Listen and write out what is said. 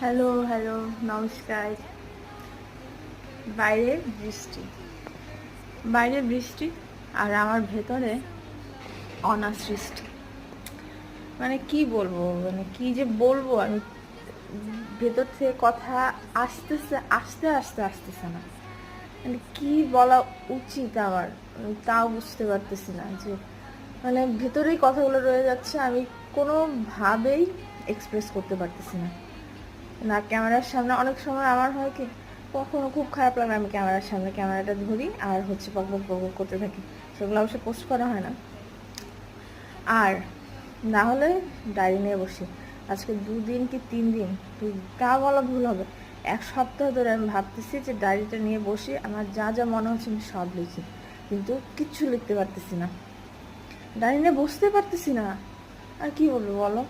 Hello hello, নমস্কার। বাইরে বৃষ্টি, বাইরে বৃষ্টি, আর আমার ভেতরে অনাসৃষ্টি। মানে কি বলবো, মানে কি যে বলবো আমি, ভেতর থেকে কথা আসতেছে, আসতেছে না। মানে কি বলা উচিত আমার, আমি তাও বুঝতে পারতেছি না। যে মানে ভেতরেই কথাগুলো রয়ে যাচ্ছে, আমি কোনোভাবেই এক্সপ্রেস করতে পারতেছি না। না ক্যামেরার সামনে অনেক সময় আমার হয় কি, কখনো খুব খারাপ লাগে আমি ক্যামেরার সামনে ক্যামেরাটা ধরি আর বক বক বক বক করতে থাকি। সেগুলো অবশ্যই পোস্ট করা হয় না। আর না হলে ডায়েরি নিয়ে বসি। আজকে 2 দিন কি 3 দিন, তা বলা ভুল হবে, 1 সপ্তাহ ধরে আমি ভাবতেছি যে ডায়েরিটা নিয়ে বসি, আমার যা যা মনে হচ্ছে আমি সব লিখি, কিন্তু কিচ্ছু লিখতে পারতেছি না, ডায়েরি নিয়ে বসতে পারতেছি না। আর কি বলবো বলো।